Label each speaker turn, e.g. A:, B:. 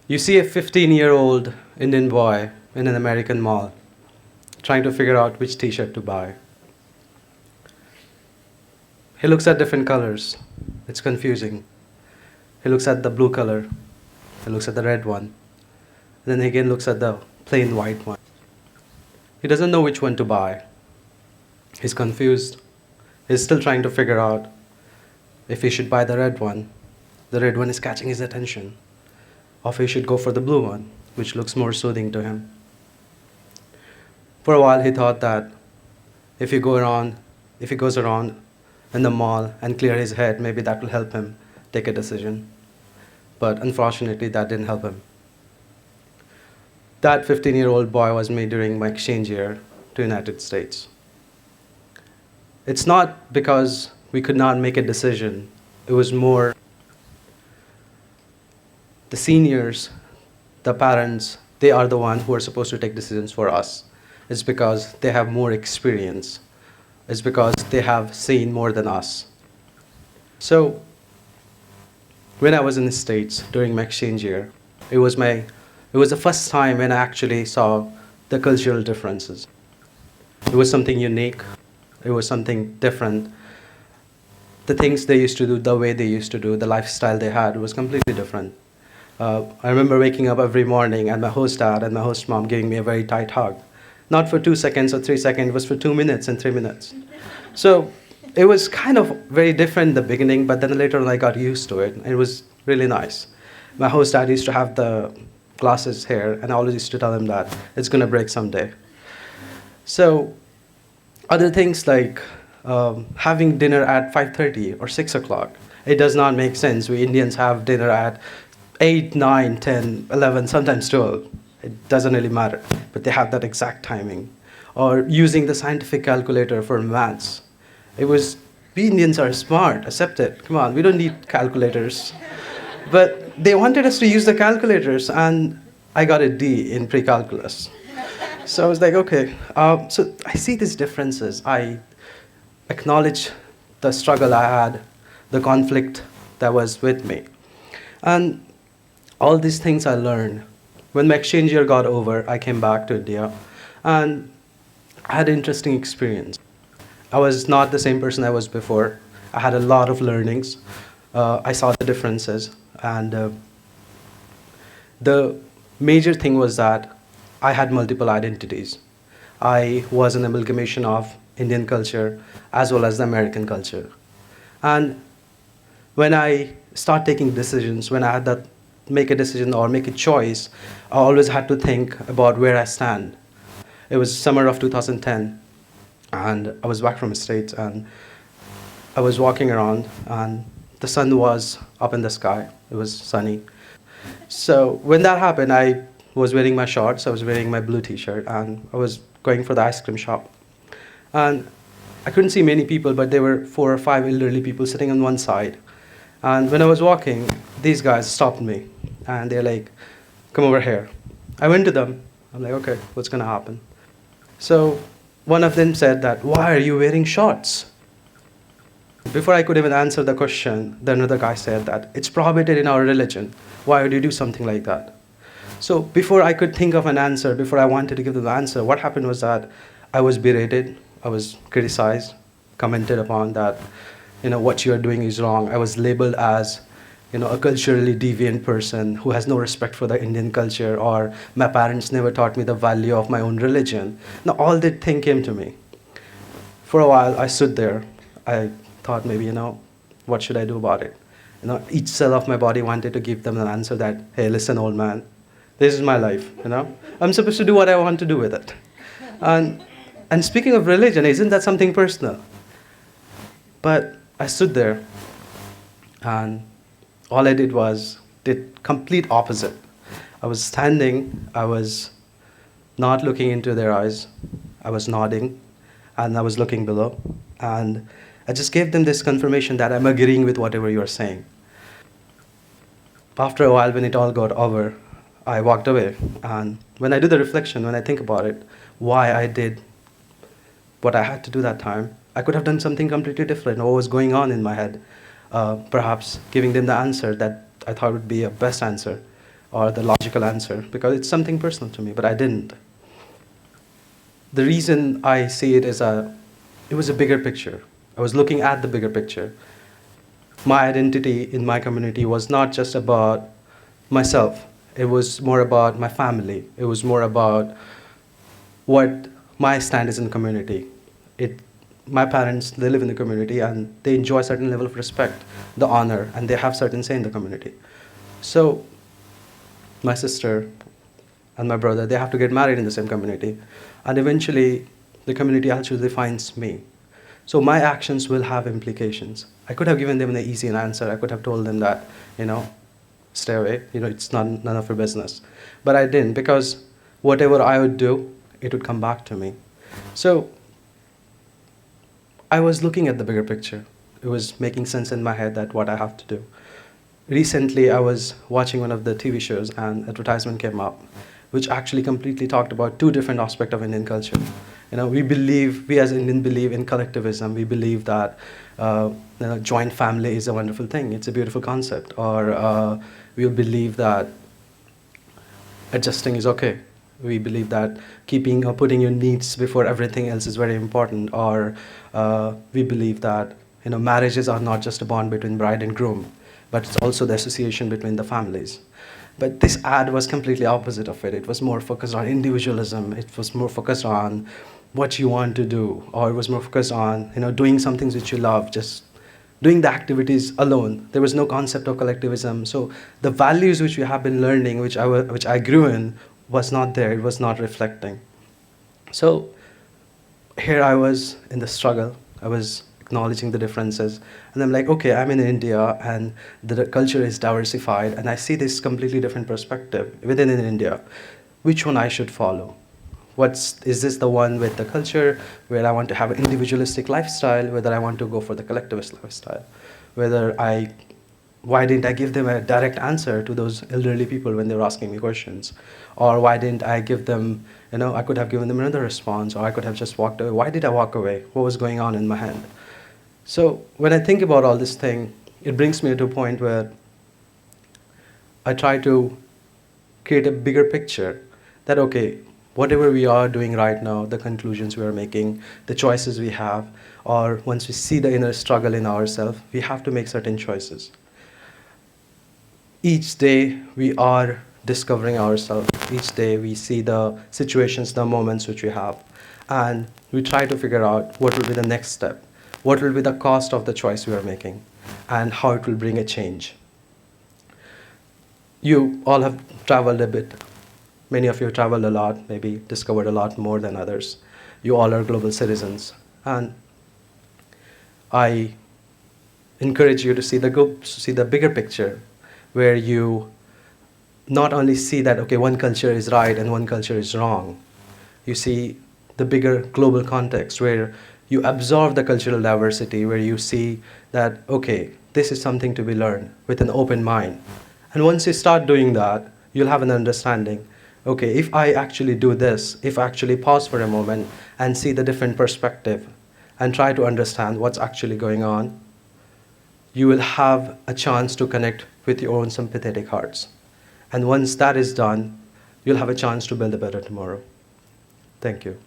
A: You see a 15-year-old Indian boy in an American mall trying to figure out which t-shirt to buy. He looks at different colors. It's confusing. He looks at the blue color. He looks at the red one. Then he again looks at the plain white one. He doesn't know which one to buy. He's confused. He's still trying to figure out if he should buy the red one. The red one is catching his attention. Or if he should go for the blue one, which looks more soothing to him. For a while he thought that if he goes around in the mall and clear his head, maybe that will help him take a decision. But unfortunately, that didn't help him. That 15-year-old boy was me during my exchange year to United States. It's not because we could not make a decision. It was more the seniors, the parents, they are the ones who are supposed to take decisions for us. It's because they have more experience. It's because they have seen more than us. So when I was in the States during my exchange year, it was the first time when I actually saw the cultural differences. It was something unique. It was something different. The things they used to do, the way they used to do, the lifestyle they had was completely different. I remember waking up every morning and my host dad and my host mom giving me a very tight hug. Not for 2 seconds or 3 seconds, it was for 2 minutes and 3 minutes. So it was kind of very different in the beginning, but then later on I got used to it. And it was really nice. My host dad used to have the glasses here, and I always used to tell him that it's going to break someday. So other things like having dinner at 5:30 or 6 o'clock, it does not make sense. We Indians have dinner at 8, 9, 10, 11, sometimes 12. It doesn't really matter, but they have that exact timing. Or using the scientific calculator for maths. We Indians are smart, accept it. Come on, we don't need calculators. But they wanted us to use the calculators, and I got a D in pre-calculus. So I was like, okay. So I see these differences. I acknowledge the struggle I had, the conflict that was with me. And all these things I learned. When my exchange year got over, I came back to India, and I had an interesting experience. I was not the same person I was before. I had a lot of learnings. I saw the differences, and the major thing was that I had multiple identities. I was an amalgamation of Indian culture as well as the American culture. And when I start taking decisions, when I had that make a decision or make a choice, I always had to think about where I stand. It was summer of 2010, and I was back from the States, and I was walking around, and the sun was up in the sky. It was sunny. So when that happened, I was wearing my shorts, I was wearing my blue t-shirt, and I was going for the ice cream shop. And I couldn't see many people, but there were 4 or 5 elderly people sitting on one side. And when I was walking, these guys stopped me, and they're like, come over here. I went to them. I'm like, okay, what's gonna happen? So one of them said that, why are you wearing shorts? Before I could even answer the question, then another guy said that, it's prohibited in our religion. Why would you do something like that? So before I could think of an answer, before I wanted to give them the answer, what happened was that I was berated, I was criticized, commented upon that, what you are doing is wrong. I was labeled as, a culturally deviant person who has no respect for the Indian culture, or my parents never taught me the value of my own religion. Now all that thing came to me. For a while, I stood there. I thought maybe, what should I do about it? Each cell of my body wanted to give them an answer that, hey, listen, old man, this is my life, I'm supposed to do what I want to do with it. And speaking of religion, isn't that something personal? But I stood there, and all I did was did complete opposite. I was standing, I was not looking into their eyes, I was nodding, and I was looking below. And I just gave them this confirmation that I'm agreeing with whatever you're saying. After a while, when it all got over, I walked away. And when I do the reflection, when I think about it, why I did what I had to do that time, I could have done something completely different. What was going on in my head? Perhaps giving them the answer that I thought would be a best answer. or the logical answer because it's something personal to me, but I didn't. The reason I see it is it was a bigger picture. I was looking at the bigger picture. My identity in my community was not just about myself. It was more about my family. It was more about what my stand is in the community. My parents, they live in the community and they enjoy a certain level of respect, the honor, and they have certain say in the community. So my sister and my brother, they have to get married in the same community. And eventually, the community actually defines me. So my actions will have implications. I could have given them an easy answer. I could have told them that, stay away, it's none of your business. But I didn't, because whatever I would do, it would come back to me. So I was looking at the bigger picture. It was making sense in my head that what I have to do. Recently, I was watching one of the TV shows and advertisement came up, which actually completely talked about two different aspects of Indian culture. We as Indians believe in collectivism. We believe that joint family is a wonderful thing. It's a beautiful concept. Or we believe that adjusting is okay. We believe that keeping or putting your needs before everything else is very important. Or we believe that marriages are not just a bond between bride and groom, but it's also the association between the families. But this ad was completely opposite of it. It was more focused on individualism. It was more focused on what you want to do, or it was more focused on doing some things which you love, just doing the activities alone. There was no concept of collectivism. So the values which we have been learning, which I grew in, was not there. It was not reflecting. So here I was in the struggle. I was acknowledging the differences. And I'm like, okay, I'm in India and the culture is diversified and I see this completely different perspective within India. Which one I should follow? Is this the one with the culture where I want to have an individualistic lifestyle, whether I want to go for the collectivist lifestyle, why didn't I give them a direct answer to those elderly people when they were asking me questions? Or why didn't I give them, I could have given them another response, or I could have just walked away. Why did I walk away? What was going on in my head? So when I think about all this thing, it brings me to a point where I try to create a bigger picture that, okay, whatever we are doing right now, the conclusions we are making, the choices we have, or once we see the inner struggle in ourselves, we have to make certain choices. Each day we are discovering ourselves. Each day we see the situations, the moments which we have, and we try to figure out what will be the next step, what will be the cost of the choice we are making, and how it will bring a change. You all have traveled a bit. Many of you have traveled a lot, maybe discovered a lot more than others. You all are global citizens. And I encourage you to see the bigger picture, where you not only see that, okay, one culture is right and one culture is wrong. You see the bigger global context where you absorb the cultural diversity, where you see that, okay, this is something to be learned with an open mind. And once you start doing that, you'll have an understanding. Okay, if I actually do this, if I actually pause for a moment and see the different perspective and try to understand what's actually going on, you will have a chance to connect with your own sympathetic hearts. And once that is done, you'll have a chance to build a better tomorrow. Thank you.